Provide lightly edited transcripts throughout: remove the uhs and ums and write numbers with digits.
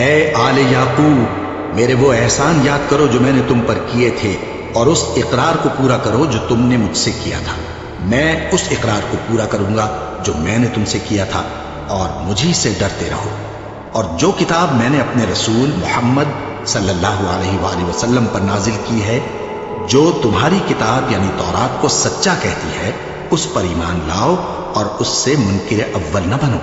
اے آل یعقوب، میرے وہ احسان یاد کرو جو میں نے تم پر کیے تھے، اور اس اقرار کو پورا کرو جو تم نے مجھ سے کیا تھا۔ میں اس اقرار کو پورا کروں گا جو میں نے تم سے کیا تھا، اور مجھی سے ڈرتے رہو۔ اور جو کتاب میں نے اپنے رسول محمد صلی اللہ علیہ وآلہ وسلم پر نازل کی ہے، جو تمہاری کتاب یعنی تورات کو سچا کہتی ہے، اس پر ایمان لاؤ اور اس سے منکر اول نہ بنو،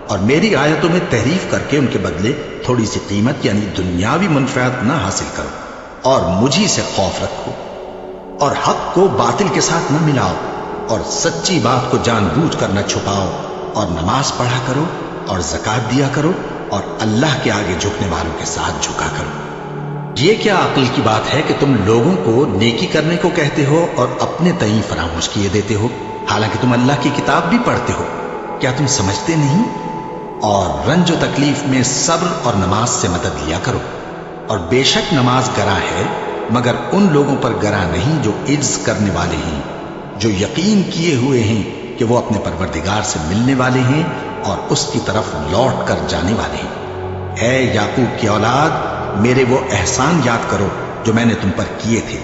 اور میری آیتوں میں تحریف کر کے ان کے بدلے تھوڑی سی قیمت یعنی دنیاوی منفعت نہ حاصل کرو، اور مجھی سے خوف رکھو، اور حق کو باطل کے ساتھ نہ ملاؤ، اور سچی بات کو جان بوجھ کر نہ چھپاؤ، اور نماز پڑھا کرو اور زکوٰۃ دیا کرو، اور اللہ کے آگے جھکنے والوں کے ساتھ جھکا کرو۔ یہ کیا عقل کی بات ہے کہ تم لوگوں کو نیکی کرنے کو کہتے ہو اور اپنے تئیں فراموش کیے دیتے ہو، حالانکہ تم اللہ کی کتاب بھی پڑھتے ہو؟ کیا تم سمجھتے نہیں؟ اور رنج و تکلیف میں صبر اور نماز سے مدد لیا کرو، اور بے شک نماز گراں ہے، مگر ان لوگوں پر گراں نہیں جو عجز کرنے والے ہیں، جو یقین کیے ہوئے ہیں کہ وہ اپنے پروردگار سے ملنے والے ہیں اور اس کی طرف لوٹ کر جانے والے ہیں۔ اے یعقوب کی اولاد، میرے وہ احسان یاد کرو جو میں نے تم پر کیے تھے،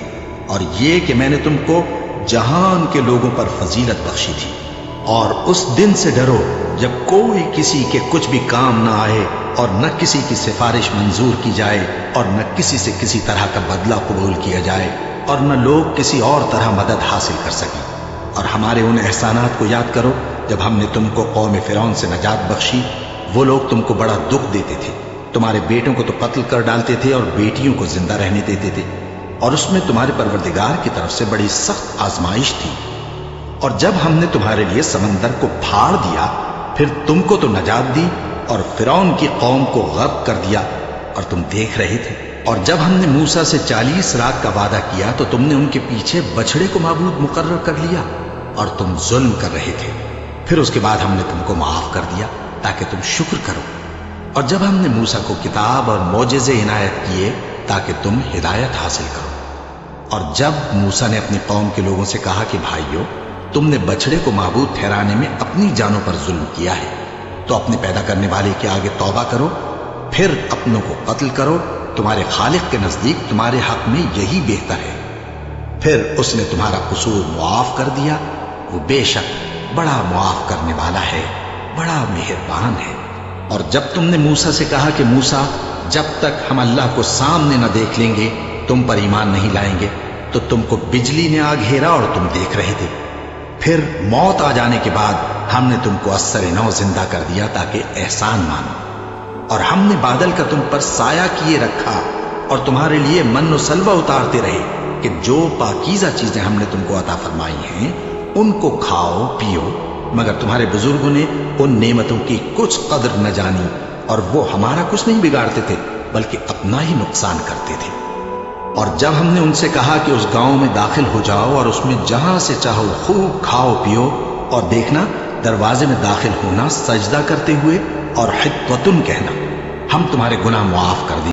اور یہ کہ میں نے تم کو جہان کے لوگوں پر فضیلت بخشی تھی، اور اس دن سے ڈرو جب کوئی کسی کے کچھ بھی کام نہ آئے، اور نہ کسی کی سفارش منظور کی جائے، اور نہ کسی سے کسی طرح کا بدلہ قبول کیا جائے، اور نہ لوگ کسی اور طرح مدد حاصل کر سکیں۔ اور ہمارے ان احسانات کو یاد کرو جب ہم نے تم کو قوم فرعون سے نجات بخشی۔ وہ لوگ تم کو بڑا دکھ دیتے تھے، تمہارے بیٹوں کو تو قتل کر ڈالتے تھے اور بیٹیوں کو زندہ رہنے دیتے تھے، اور اس میں تمہارے پروردگار کی طرف سے بڑی سخت آزمائش تھی۔ اور جب ہم نے تمہارے لیے سمندر کو پھاڑ دیا، پھر تم کو تو نجات دی اور فرعون کی قوم کو غرق کر دیا، اور تم دیکھ رہے تھے۔ اور جب ہم نے موسیٰ سے 40 رات کا وعدہ کیا تو تم نے ان کے پیچھے بچڑے کو معبود مقرر کر لیا، اور تم ظلم کر رہے تھے۔ پھر اس کے بعد ہم نے تم کو معاف کر دیا تاکہ تم شکر کرو۔ اور جب ہم نے موسیٰ کو کتاب اور معجزے عنایت کیے تاکہ تم ہدایت حاصل کرو۔ اور جب موسیٰ نے اپنی قوم کے لوگوں سے کہا کہ بھائیو، تم نے بچڑے کو معبود ٹھہرانے میں اپنی جانوں پر ظلم کیا ہے، تو اپنے پیدا کرنے والے کے آگے توبہ کرو، پھر اپنوں کو قتل کرو، تمہارے خالق کے نزدیک تمہارے حق میں یہی بہتر ہے۔ پھر اس نے تمہارا قصور معاف کر دیا، وہ بے شک بڑا معاف کرنے والا ہے، بڑا مہربان ہے۔ اور جب تم نے موسیٰ سے کہا کہ موسیٰ، جب تک ہم اللہ کو سامنے نہ دیکھ لیں گے تم پر ایمان نہیں لائیں گے، تو تم کو بجلی نے آ گھیرا اور تم دیکھ رہے تھے۔ پھر موت آ جانے کے بعد ہم نے تم کو اثر نو زندہ کر دیا تاکہ احسان مانو۔ اور ہم نے بادل کا تم پر سایہ کیے رکھا اور تمہارے لیے من و سلوہ اتارتے رہے کہ جو پاکیزہ چیزیں ہم نے تم کو عطا فرمائی ہیں ان کو کھاؤ پیو، مگر تمہارے بزرگوں نے ان نعمتوں کی کچھ قدر نہ جانی، اور وہ ہمارا کچھ نہیں بگاڑتے تھے بلکہ اپنا ہی نقصان کرتے تھے۔ اور جب ہم نے ان سے کہا کہ اس گاؤں میں داخل ہو جاؤ اور اس میں جہاں سے چاہو خوب کھاؤ پیو، اور دیکھنا دروازے میں داخل ہونا سجدہ کرتے ہوئے اور حطوۃ کہنا، ہم تمہارے گناہ معاف کر دیں۔